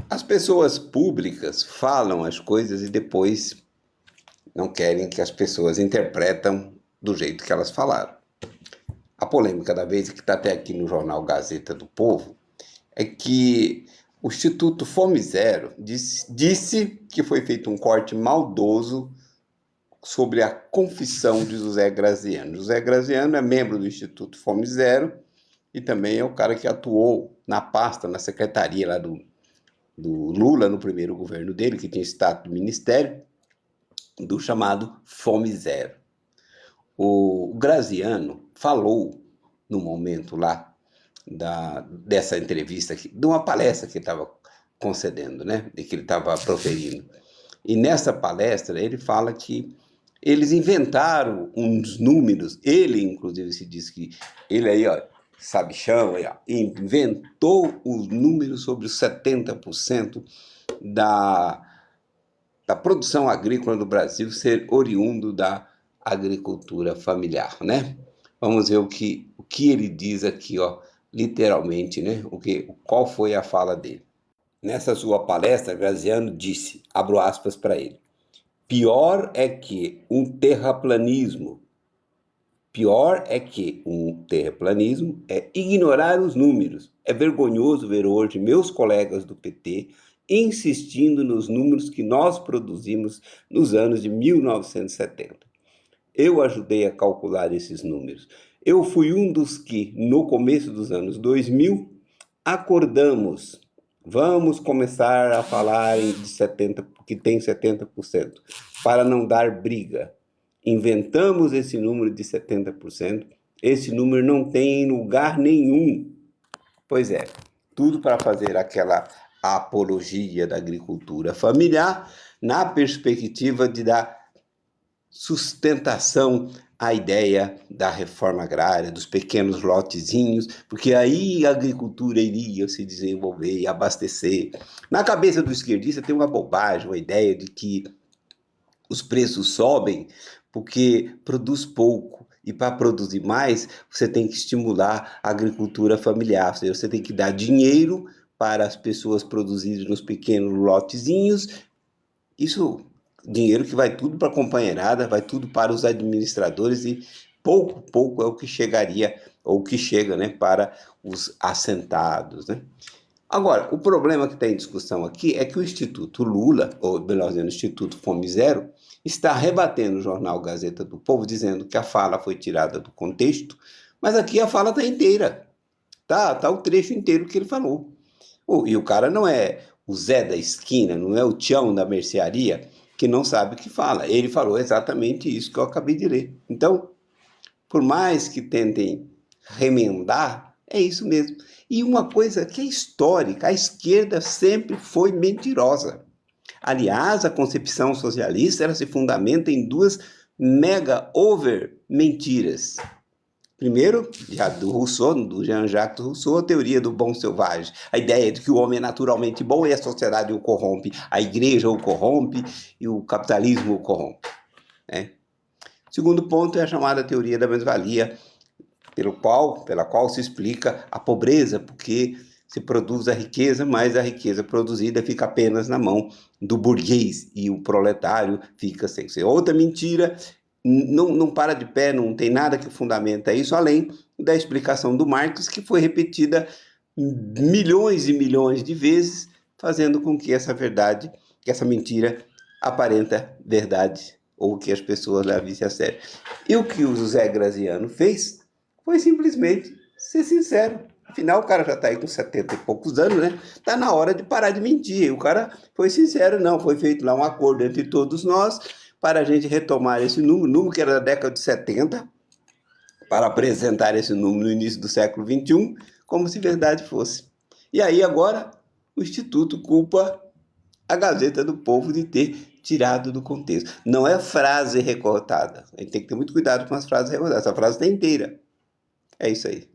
As pessoas públicas falam as coisas e depois não querem que as pessoas interpretam do jeito que elas falaram. A polêmica da vez, que está até aqui no jornal Gazeta do Povo, é que o Instituto Fome Zero disse que foi feito um corte maldoso sobre a confissão de José Graziano. José Graziano é membro do Instituto Fome Zero e também é o cara que atuou na pasta, na secretaria lá do Lula, no primeiro governo dele, que tinha status de ministério, do chamado Fome Zero. O Graziano falou, no momento lá, dessa entrevista, de uma palestra que ele estava concedendo, né? Que ele estava proferindo. E nessa palestra ele fala que eles inventaram uns números, ele inclusive se diz que ele aí, ó, sabichão, aí, ó, inventou os números sobre os 70% da produção agrícola do Brasil ser oriundo da agricultura familiar, né? Vamos ver o que ele diz aqui, ó, literalmente, né? Qual foi a fala dele. Nessa sua palestra, Graziano disse, abro aspas para ele, pior é que um terraplanismo é ignorar os números. É vergonhoso ver hoje meus colegas do PT insistindo nos números que nós produzimos nos anos de 1970. Eu ajudei a calcular esses números. Eu fui um dos que, no começo dos anos 2000, acordamos. Vamos começar a falar de 70%, que tem 70%, para não dar briga. Inventamos esse número de 70%. Esse número não tem em lugar nenhum. Pois é, tudo para fazer aquela apologia da agricultura familiar na perspectiva de dar sustentação à ideia da reforma agrária, dos pequenos lotezinhos, porque aí a agricultura iria se desenvolver e abastecer. Na cabeça do esquerdista tem uma bobagem, uma ideia de que os preços sobem porque produz pouco. E para produzir mais, você tem que estimular a agricultura familiar. Ou seja, você tem que dar dinheiro para as pessoas produzirem nos pequenos lotezinhos. Isso, dinheiro que vai tudo para a companheirada, vai tudo para os administradores e pouco é o que chegaria, ou o que chega, né, para os assentados, né? Agora, o problema que está em discussão aqui é que o Instituto Lula, ou melhor dizendo, o Instituto Fome Zero, está rebatendo o jornal Gazeta do Povo, dizendo que a fala foi tirada do contexto, mas aqui a fala está inteira. Tá o trecho inteiro que ele falou. E o cara não é o Zé da esquina, não é o Tião da mercearia, que não sabe o que fala. Ele falou exatamente isso que eu acabei de ler. Então, por mais que tentem remendar, é isso mesmo. E uma coisa que é histórica, a esquerda sempre foi mentirosa. Aliás, a concepção socialista ela se fundamenta em duas mega-over mentiras. Primeiro, já do Rousseau, do Jean-Jacques Rousseau, a teoria do bom selvagem. A ideia de que o homem é naturalmente bom e a sociedade o corrompe, a igreja o corrompe e o capitalismo o corrompe, né? Segundo ponto é a chamada teoria da mais-valia, pela qual se explica a pobreza, porque se produz a riqueza, mas a riqueza produzida fica apenas na mão do burguês e o proletário fica sem ser. Outra mentira, não para de pé, não tem nada que fundamenta isso, além da explicação do Marx, que foi repetida milhões e milhões de vezes, fazendo com que essa verdade, que essa mentira aparenta verdade, ou que as pessoas levam isso a sério. E o que o José Graziano fez foi simplesmente ser sincero. Afinal, o cara já está aí com 70 e poucos anos, né? Está na hora de parar de mentir. O cara foi sincero, não. Foi feito lá um acordo entre todos nós para a gente retomar esse número que era da década de 70, para apresentar esse número no início do século XXI, como se verdade fosse. E aí agora o Instituto culpa a Gazeta do Povo de ter tirado do contexto. Não é frase recortada. A gente tem que ter muito cuidado com as frases recortadas. Essa frase está inteira. É isso aí.